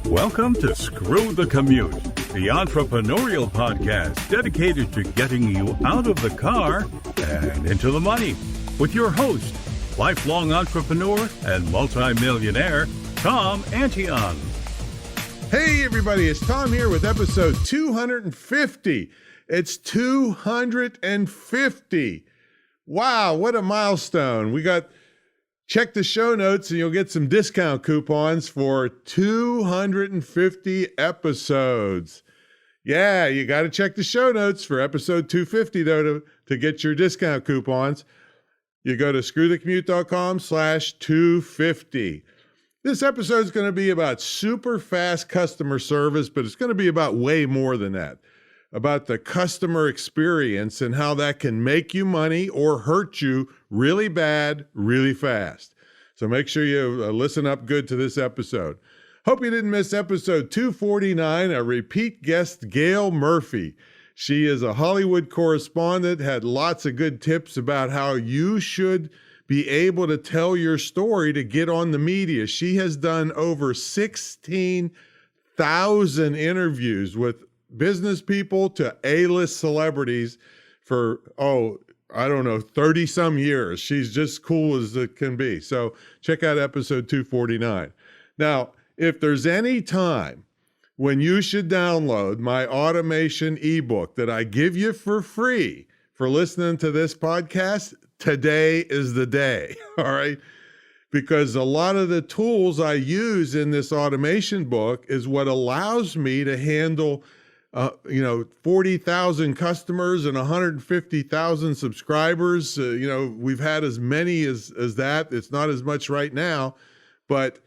Welcome to Screw the Commute, the entrepreneurial podcast dedicated to getting you out of the car and into the money with your host, lifelong entrepreneur and multimillionaire, Tom Antion. Hey everybody, it's Tom here with episode 250. It's 250. Wow, what a milestone. Check the show notes and you'll get some discount coupons for 250 episodes. Yeah, you got to check the show notes for episode 250 though to get your discount coupons. You go to screwthecommute.com/250. This episode is going to be about super fast customer service, but it's going to be about way more than that. About the customer experience and how that can make you money or hurt you really bad, really fast. So make sure you listen up good to this episode. Hope you didn't miss episode 249, a repeat guest, Gail Murphy. She is a Hollywood correspondent, had lots of good tips about how you should be able to tell your story to get on the media. She has done over 16,000 interviews with business people to A-list celebrities for, 30 some years. She's just cool as it can be. So check out episode 249. Now, if there's any time when you should download my automation ebook that I give you for free for listening to this podcast, today is the day. All right. Because a lot of the tools I use in this automation book is what allows me to handle 40,000 customers and 150,000 subscribers. We've had as many as that. It's not as much right now, but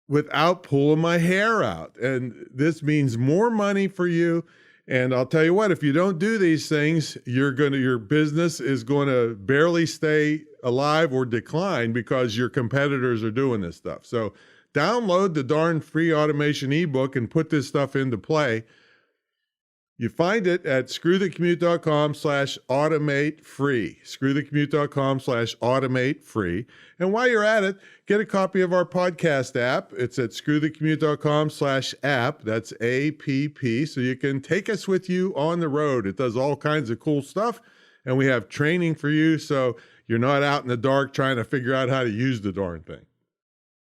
without pulling my hair out. And this means more money for you. And I'll tell you what, if you don't do these things, your business is going to barely stay alive or decline because your competitors are doing this stuff. So download the darn free automation ebook and put this stuff into play. You find it at screwthecommute.com/automate free, screwthecommute.com/automate free. And while you're at it, get a copy of our podcast app. It's at screwthecommute.com/app. That's APP. So you can take us with you on the road. It does all kinds of cool stuff. And we have training for you. So you're not out in the dark trying to figure out how to use the darn thing.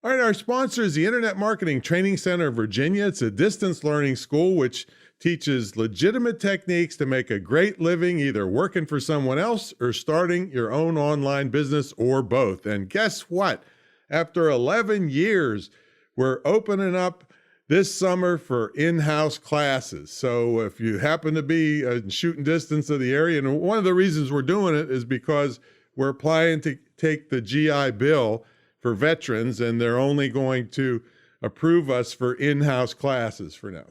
All right. Our sponsor is the Internet Marketing Training Center of Virginia. It's a distance learning school, which teaches legitimate techniques to make a great living, either working for someone else or starting your own online business or both. And guess what? After 11 years, we're opening up this summer for in-house classes. So if you happen to be in shooting distance of the area, and one of the reasons we're doing it is because we're applying to take the GI Bill for veterans, and they're only going to approve us for in-house classes for now.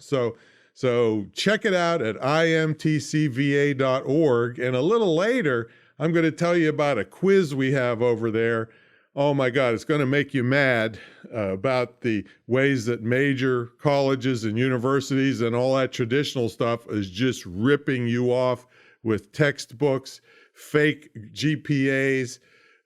So check it out at imtcva.org. And a little later, I'm going to tell you about a quiz we have over there. Oh my God, it's going to make you mad about the ways that major colleges and universities and all that traditional stuff is just ripping you off with textbooks, fake GPAs,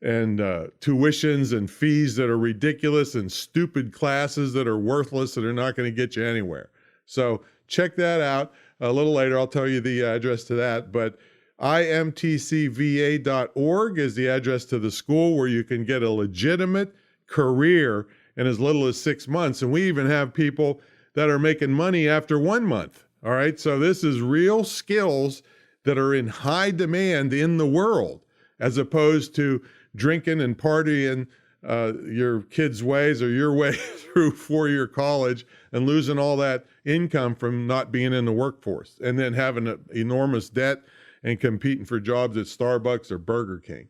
and tuitions and fees that are ridiculous, and stupid classes that are worthless that are not going to get you anywhere. So check that out. A little later, I'll tell you the address to that. But imtcva.org is the address to the school where you can get a legitimate career in as little as 6 months. And we even have people that are making money after 1 month. All right. So this is real skills that are in high demand in the world, as opposed to drinking and partying your kids' ways or your way through four-year college and losing all that income from not being in the workforce and then having an enormous debt and competing for jobs at Starbucks or Burger King.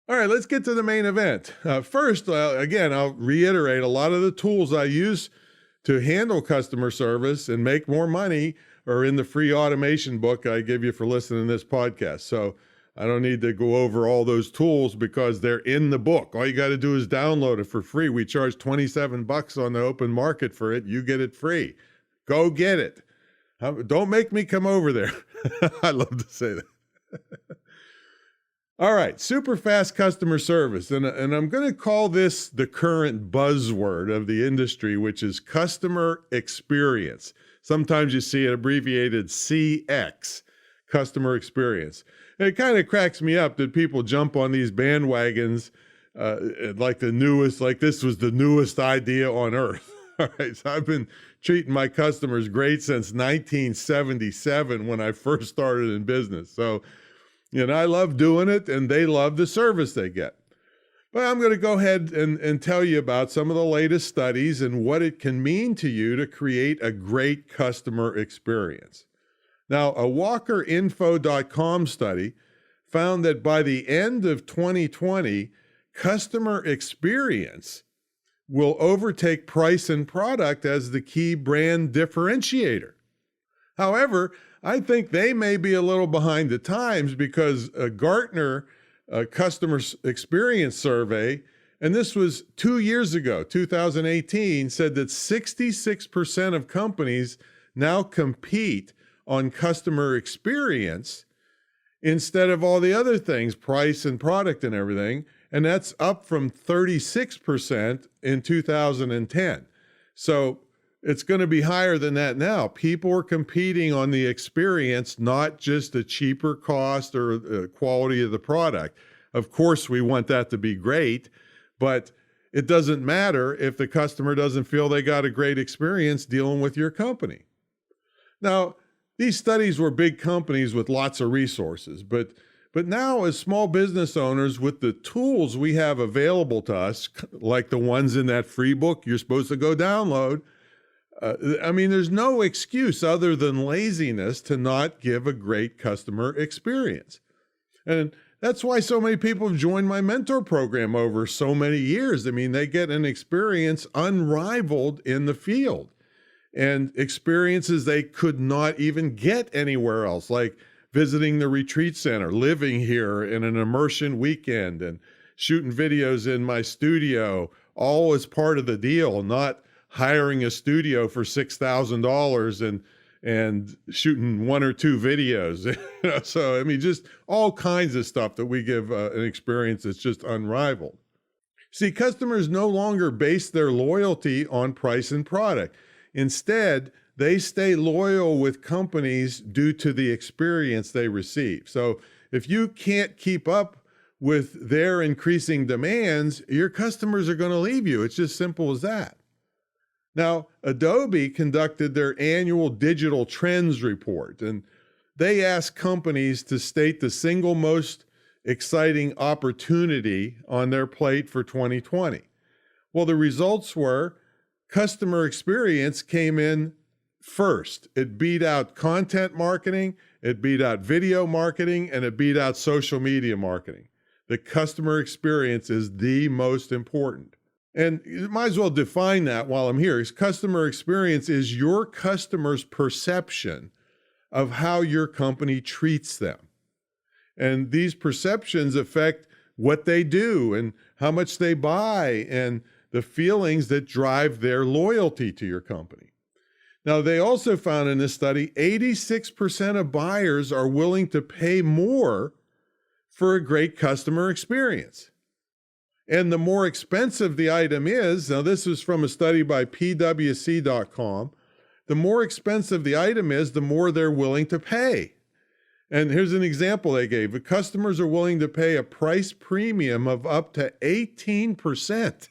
All right, let's get to the main event. First, again, I'll reiterate a lot of the tools I use to handle customer service and make more money are in the free automation book I give you for listening to this podcast. So I don't need to go over all those tools because they're in the book. All you got to do is download it for free. We charge $27 on the open market for it. You get it free. Go get it. Don't make me come over there. I love to say that. All right, super fast customer service. And I'm going to call this the current buzzword of the industry, which is customer experience. Sometimes you see it abbreviated CX, customer experience. And it kind of cracks me up that people jump on these bandwagons like this was the newest idea on earth. All right, so I've been treating my customers great since 1977 when I first started in business. So, I love doing it, and they love the service they get. But I'm going to go ahead and tell you about some of the latest studies and what it can mean to you to create a great customer experience. Now, a WalkerInfo.com study found that by the end of 2020, customer experience will overtake price and product as the key brand differentiator. However, I think they may be a little behind the times because a Gartner customer experience survey, and this was 2 years ago, 2018, said that 66% of companies now compete on customer experience instead of all the other things, price and product and everything. And that's up from 36% in 2010. So it's going to be higher than that now. People are competing on the experience, not just the cheaper cost or the quality of the product. Of course, we want that to be great, but it doesn't matter if the customer doesn't feel they got a great experience dealing with your company. Now, these studies were big companies with lots of resources, but now as small business owners with the tools we have available to us, like the ones in that free book you're supposed to go download, there's no excuse other than laziness to not give a great customer experience. And that's why so many people have joined my mentor program over so many years. They get an experience unrivaled in the field and experiences they could not even get anywhere else, like visiting the retreat center, living here in an immersion weekend, and shooting videos in my studio, all as part of the deal, not hiring a studio for $6,000 and shooting one or two videos. So, just all kinds of stuff that we give an experience that's just unrivaled. See, customers no longer base their loyalty on price and product. Instead, they stay loyal with companies due to the experience they receive. So if you can't keep up with their increasing demands, your customers are going to leave you. It's just simple as that. Now, Adobe conducted their annual digital trends report, and they asked companies to state the single most exciting opportunity on their plate for 2020. Well, the results were customer experience came in first. It beat out content marketing, it beat out video marketing, and it beat out social media marketing. The customer experience is the most important. And you might as well define that while I'm here. Customer experience is your customer's perception of how your company treats them. And these perceptions affect what they do and how much they buy and the feelings that drive their loyalty to your company. Now, they also found in this study, 86% of buyers are willing to pay more for a great customer experience. And the more expensive the item is, now this is from a study by PwC.com, the more expensive the item is, the more they're willing to pay. And here's an example they gave. The customers are willing to pay a price premium of up to 18%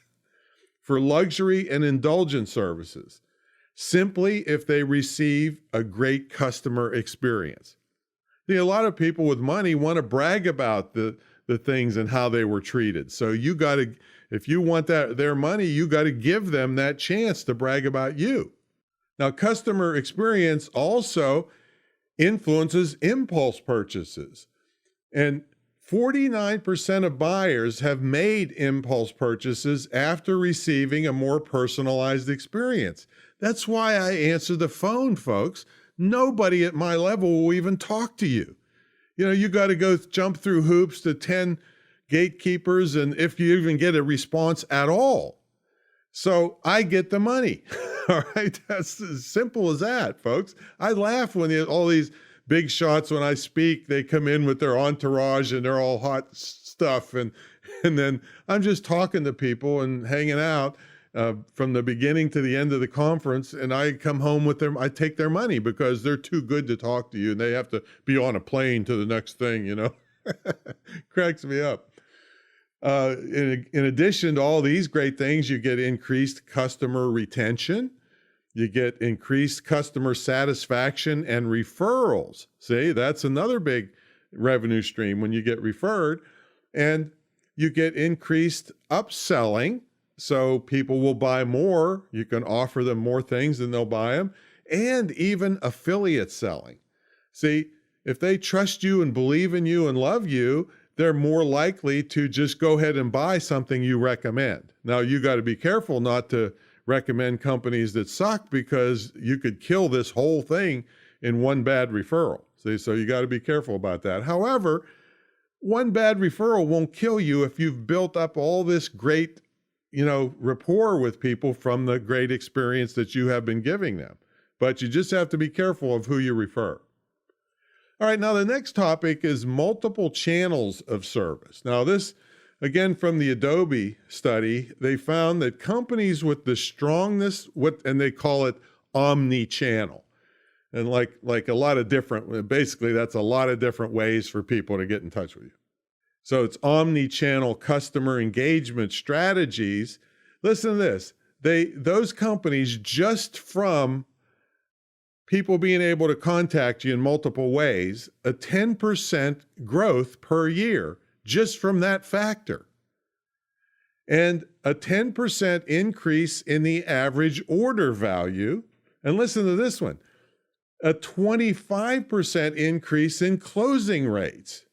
for luxury and indulgence services, simply if they receive a great customer experience. See, a lot of people with money want to brag about the things and how they were treated. So you got to, if you want their money, you got to give them that chance to brag about you. Now, customer experience also influences impulse purchases. And 49% of buyers have made impulse purchases after receiving a more personalized experience. That's why I answer the phone, folks. Nobody at my level will even talk to you. You got to go jump through hoops to 10 gatekeepers, and if you even get a response at all. So I get the money. All right. That's as simple as that, folks. I laugh when all these big shots when I speak, they come in with their entourage and they're all hot stuff. And then I'm just talking to people and hanging out from the beginning to the end of the conference. And I come home with them. I take their money because they're too good to talk to you. And they have to be on a plane to the next thing, Cracks me up. In addition to all these great things, you get increased customer retention. You get increased customer satisfaction and referrals. See, that's another big revenue stream when you get referred. And you get increased upselling. So people will buy more. You can offer them more things and they'll buy them. And even affiliate selling. See, if they trust you and believe in you and love you, they're more likely to just go ahead and buy something you recommend. Now, you got to be careful not to recommend companies that suck because you could kill this whole thing in one bad referral. See, so you got to be careful about that. However, one bad referral won't kill you if you've built up all this great, rapport with people from the great experience that you have been giving them. But you just have to be careful of who you refer. All right, now the next topic is multiple channels of service. Now this, again, from the Adobe study, they found that companies with the strongest, and they call it omni-channel. And like a lot of different, basically that's a lot of different ways for people to get in touch with you. So it's omni-channel customer engagement strategies. Listen to this. Those companies, just from people being able to contact you in multiple ways, a 10% growth per year just from that factor. And a 10% increase in the average order value. And listen to this one, a 25% increase in closing rates.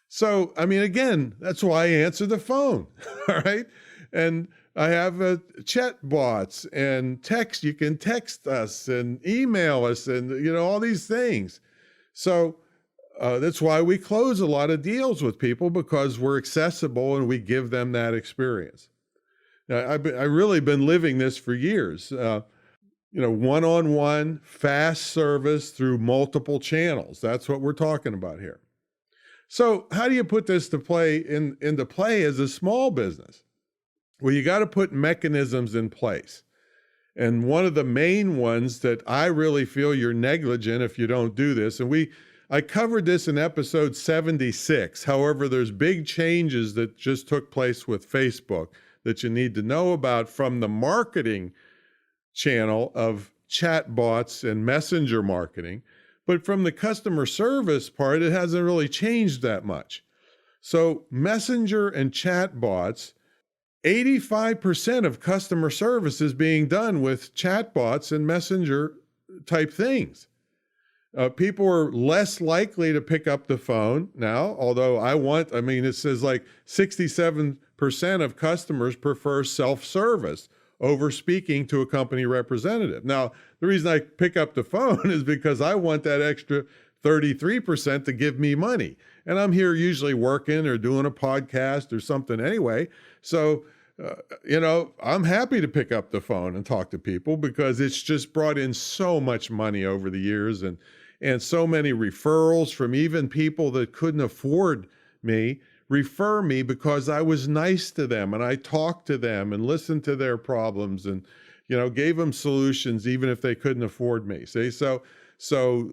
So, again, that's why I answer the phone, all right? And I have chat bots and text. You can text us and email us and, all these things. So that's why we close a lot of deals with people, because we're accessible and we give them that experience. Now, I've really been living this for years. One-on-one, fast service through multiple channels. That's what we're talking about here. So how do you put this into play as a small business? Well, you got to put mechanisms in place. And one of the main ones that I really feel you're negligent if you don't do this, and I covered this in episode 76. However, there's big changes that just took place with Facebook that you need to know about from the marketing channel of chat bots and messenger marketing. But from the customer service part, it hasn't really changed that much. So messenger and chat bots, 85% of customer service is being done with chatbots and messenger type things. People are less likely to pick up the phone now, although it says like 67% of customers prefer self-service over speaking to a company representative. Now, the reason I pick up the phone is because I want that extra 33% to give me money. And I'm here usually working or doing a podcast or something anyway. So, I'm happy to pick up the phone and talk to people because it's just brought in so much money over the years and so many referrals from even people that couldn't afford me refer me because I was nice to them and I talked to them and listened to their problems and, gave them solutions even if they couldn't afford me. See, so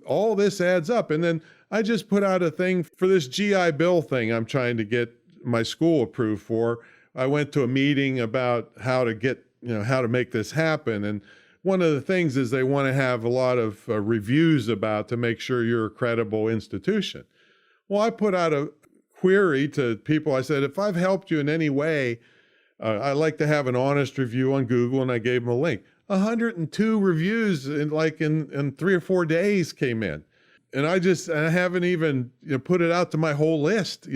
all this adds up. And then I just put out a thing for this GI Bill thing I'm trying to get my school approved for. I went to a meeting about how to make this happen. And one of the things is they want to have a lot of reviews to make sure you're a credible institution. Well, I put out a query to people. I said, if I've helped you in any way, I'd like to have an honest review on Google, and I gave them a link. 102 reviews in 3 or 4 days came in. And I haven't even put it out to my whole list,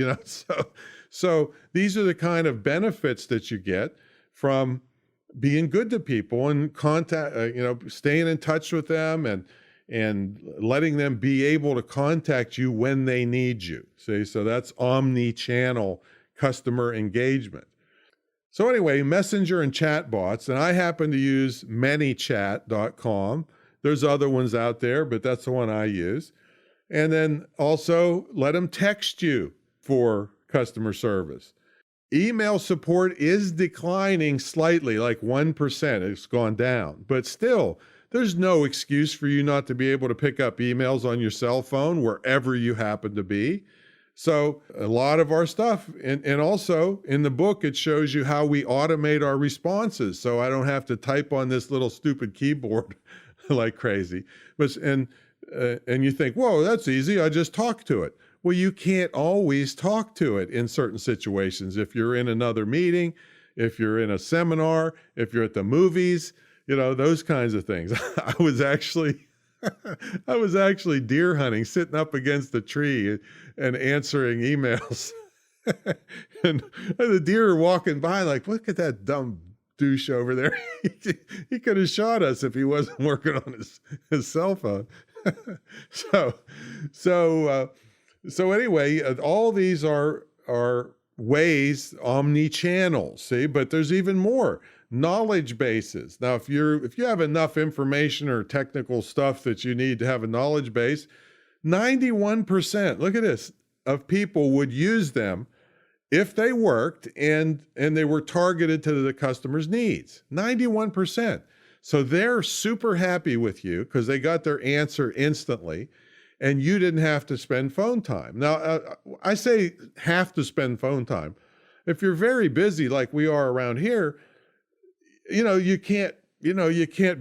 So these are the kind of benefits that you get from being good to people and staying in touch with them and letting them be able to contact you when they need you. See, so that's omni-channel customer engagement. So anyway, messenger and chat bots, and I happen to use manychat.com. There's other ones out there, but that's the one I use. And then also let them text you for customer service. Email support is declining slightly, like 1%. It's gone down. But still, there's no excuse for you not to be able to pick up emails on your cell phone wherever you happen to be. So a lot of our stuff, and also in the book, it shows you how we automate our responses. So I don't have to type on this little stupid keyboard like crazy. And you think, whoa, that's easy. I just talk to it. Well, you can't always talk to it in certain situations. If you're in another meeting, if you're in a seminar, if you're at the movies, those kinds of things. I was actually deer hunting, sitting up against a tree and answering emails. and the deer are walking by like, look at that dumb douche over there. He could have shot us if he wasn't working on his cell phone. So anyway, all these are ways, omni-channel, see, but there's even more. Knowledge bases. Now, if you have enough information or technical stuff that you need to have a knowledge base, 91%, look at this, of people would use them if they worked and they were targeted to the customer's needs. 91%. So they're super happy with you because they got their answer instantly and you didn't have to spend phone time. Now, I say have to spend phone time. If you're very busy like we are around here, you can't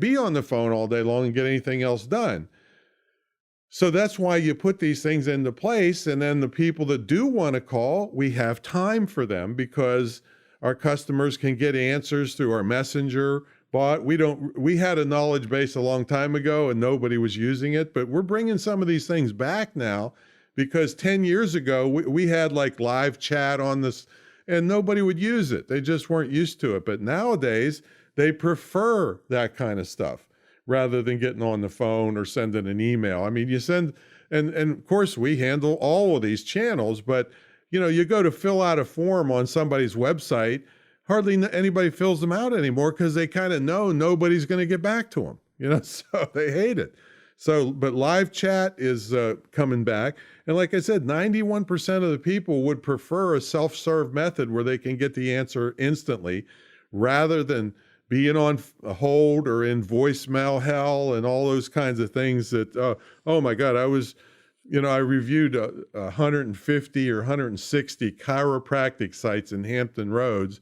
be on the phone all day long and get anything else done. So that's why you put these things into place. And then the people that do want to call, we have time for them because our customers can get answers through our messenger bot. We had a knowledge base a long time ago and nobody was using it, but we're bringing some of these things back now because 10 years ago, we had like live chat on this and nobody would use it. They just weren't used to it. But nowadays, they prefer that kind of stuff rather than getting on the phone or sending an email. I mean, you send, and of course, we handle all of these channels, but you go to fill out a form on somebody's website, hardly anybody fills them out anymore because they kind of know nobody's going to get back to them, so they hate it. So, but live chat is coming back. And like I said, 91% of the people would prefer a self-serve method where they can get the answer instantly rather than being on hold or in voicemail hell and all those kinds of things that, oh my God, I reviewed 150 or 160 chiropractic sites in Hampton Roads.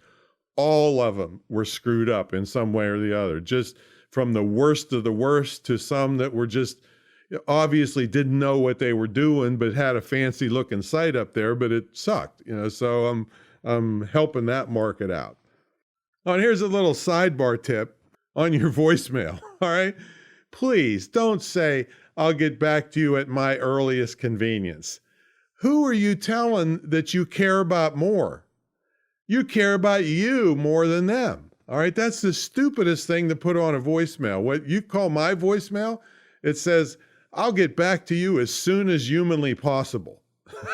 All of them were screwed up in some way or the other, just from the worst of the worst to some that were just obviously didn't know what they were doing, but had a fancy looking site up there, but it sucked, so I'm helping that market out. Oh, and here's a little sidebar tip on your voicemail, all right? Please don't say, I'll get back to you at my earliest convenience. Who are you telling that you care about more? You care about you more than them, all right? That's the stupidest thing to put on a voicemail. What you call my voicemail, it says, I'll get back to you as soon as humanly possible,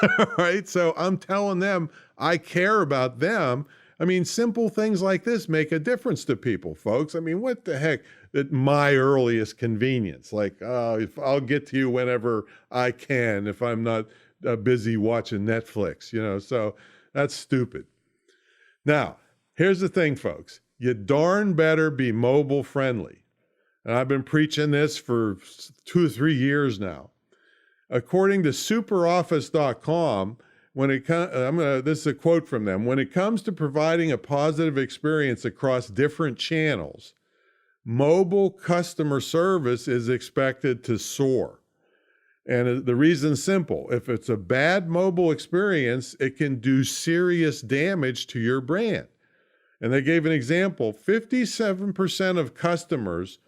all right? So I'm telling them I care about them. I mean, simple things like this make a difference to people, folks. I mean, what the heck? At my earliest convenience, like if I'll get to you whenever I can, if I'm not busy watching Netflix, so that's stupid. Now, here's the thing, folks. You darn better be mobile friendly. And I've been preaching this for 2 or 3 years now. According to superoffice.com, this is a quote from them. When it comes to providing a positive experience across different channels, mobile customer service is expected to soar. And the reason's simple. If it's a bad mobile experience, it can do serious damage to your brand. And they gave an example. 57% of customers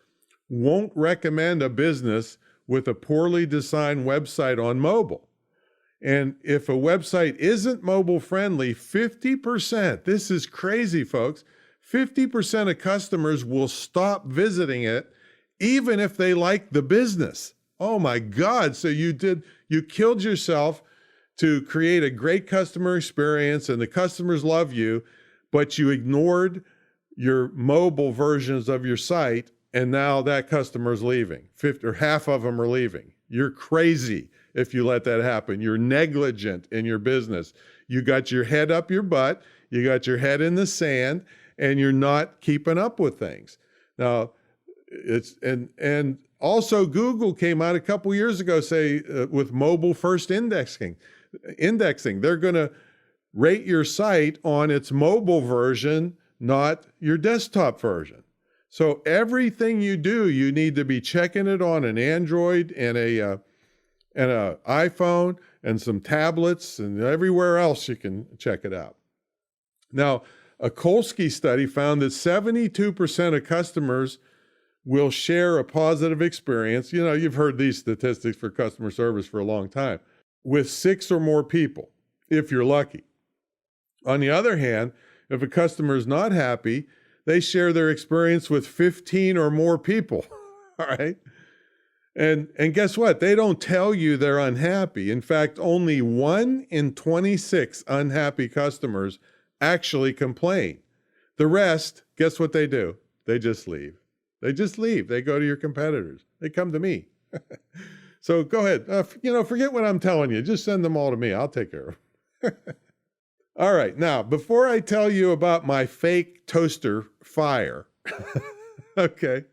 won't recommend a business with a poorly designed website on mobile. And if a website isn't mobile friendly, 50%, this is crazy, folks, 50% of customers will stop visiting it, even if they like the business. Oh my God. So you killed yourself to create a great customer experience and the customers love you, but you ignored your mobile versions of your site. And now that customer's leaving. 50 or half of them are leaving. You're crazy if you let that happen. You're negligent in your business. You got your head up your butt, you got your head in the sand, and you're not keeping up with things. Now, and also Google came out a couple years ago, with mobile first indexing. They're going to rate your site on its mobile version, not your desktop version. So everything you do, you need to be checking it on an Android and a iPhone and some tablets and everywhere else you can check it out. Now, a Kolsky study found that 72% of customers will share a positive experience. You know, you've heard these statistics for customer service for a long time, with 6 or more people, if you're lucky. On the other hand, if a customer is not happy, they share their experience with 15 or more people, all right? And guess what? They don't tell you they're unhappy. In fact, only 1 in 26 unhappy customers actually complain. The rest, guess what they do? They just leave. They just leave. They go to your competitors. They come to me. So go ahead. Forget what I'm telling you. Just send them all to me. I'll take care of them. All right. Now, before I tell you about my fake toaster fire, okay,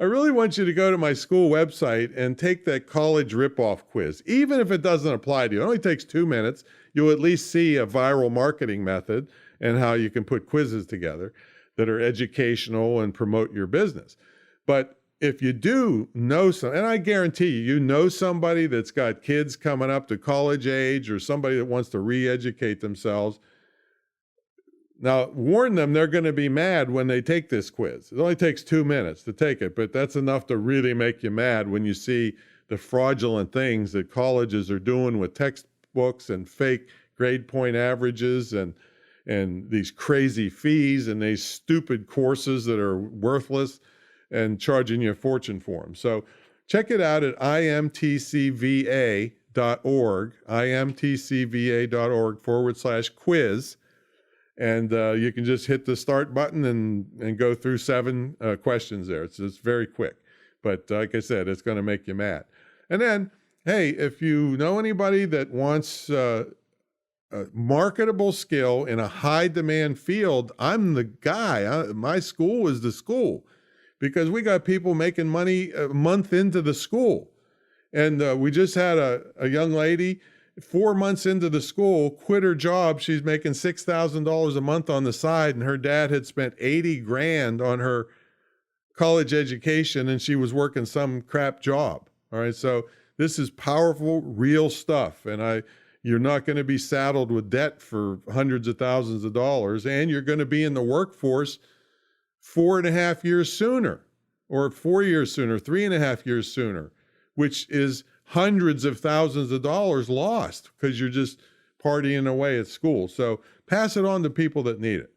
I really want you to go to my school website and take that college ripoff quiz. Even if it doesn't apply to you, it only takes 2 minutes. You'll at least see a viral marketing method and how you can put quizzes together that are educational and promote your business. But if you do know and I guarantee you know somebody that's got kids coming up to college age or somebody that wants to re-educate themselves. Now, warn them they're going to be mad when they take this quiz. It only takes 2 minutes to take it, but that's enough to really make you mad when you see the fraudulent things that colleges are doing with textbooks and fake grade point averages and these crazy fees and these stupid courses that are worthless and charging you a fortune for them. So check it out at imtcva.org, imtcva.org/quiz. And you can just hit the start button and go through 7 questions there. It's very quick. But like I said, it's going to make you mad. And then, hey, if you know anybody that wants a marketable skill in a high demand field, I'm the guy. My school is the school because we got people making money a month into the school. And we just had a young lady 4 months into the school, quit her job. She's making $6,000 a month on the side, and her dad had spent $80,000 on her college education, and she was working some crap job. All right, so this is powerful, real stuff, and you're not going to be saddled with debt for hundreds of thousands of dollars, and you're going to be in the workforce 4.5 years sooner, or 4 years sooner, 3.5 years sooner, which is hundreds of thousands of dollars lost because you're just partying away at school. So pass it on to people that need it.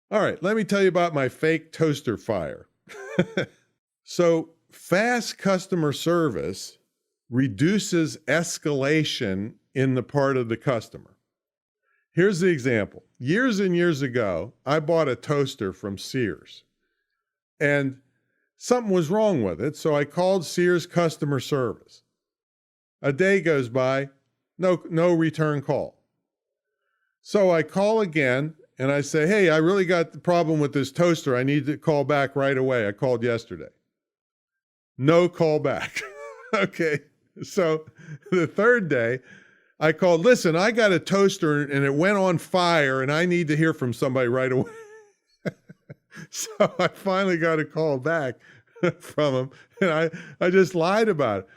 All right, let me tell you about my fake toaster fire. So fast customer service reduces escalation in the part of the customer. Here's the example. Years and years ago, I bought a toaster from Sears, and something was wrong with it, so I called Sears customer service. A day goes by, no return call. So I call again and I say, hey, I really got the problem with this toaster. I need to call back right away. I called yesterday. No call back. Okay. So the third day I called, listen, I got a toaster and it went on fire and I need to hear from somebody right away. So I finally got a call back from him and I just lied about it.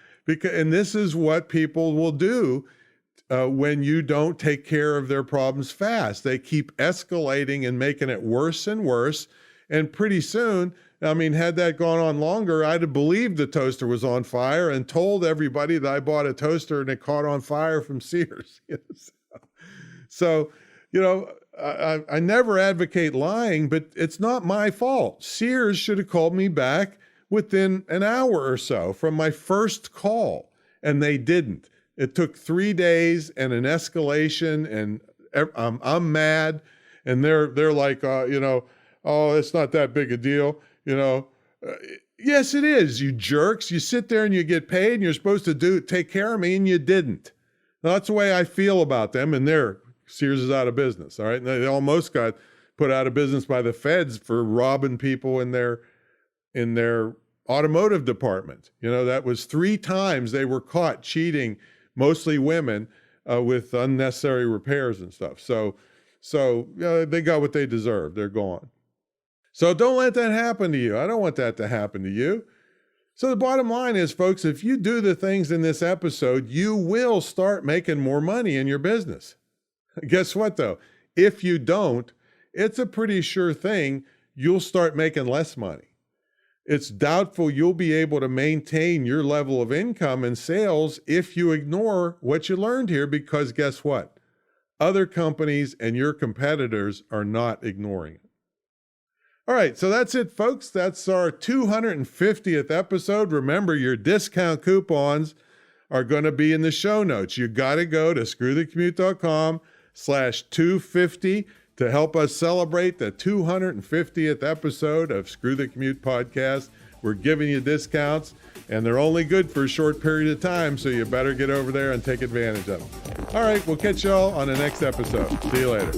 And this is what people will do when you don't take care of their problems fast. They keep escalating and making it worse and worse. And pretty soon, I mean, had that gone on longer, I'd have believed the toaster was on fire and told everybody that I bought a toaster and it caught on fire from Sears. So, I never advocate lying, but it's not my fault. Sears should have called me back within an hour or so from my first call, and they didn't. It took 3 days and an escalation, and I'm mad, and they're like, oh, it's not that big a deal. Yes, it is, you jerks. You sit there and you get paid and you're supposed to take care of me and you didn't. Now, that's the way I feel about them, and Sears is out of business, all right? And they almost got put out of business by the feds for robbing people in their automotive department. That was 3 times they were caught cheating, mostly women, with unnecessary repairs and stuff. So they got what they deserve. They're gone. So don't let that happen to you. I don't want that to happen to you. So the bottom line is, folks, if you do the things in this episode, you will start making more money in your business. Guess what, though? If you don't, it's a pretty sure thing you'll start making less money. It's doubtful you'll be able to maintain your level of income and sales if you ignore what you learned here, because guess what? Other companies and your competitors are not ignoring it. All right, so that's it, folks. That's our 250th episode. Remember, your discount coupons are going to be in the show notes. You got to go to screwthecommute.com/250 to help us celebrate the 250th episode of Screw the Commute podcast. We're giving you discounts, and they're only good for a short period of time, so you better get over there and take advantage of them. All right, we'll catch y'all on the next episode. See you later.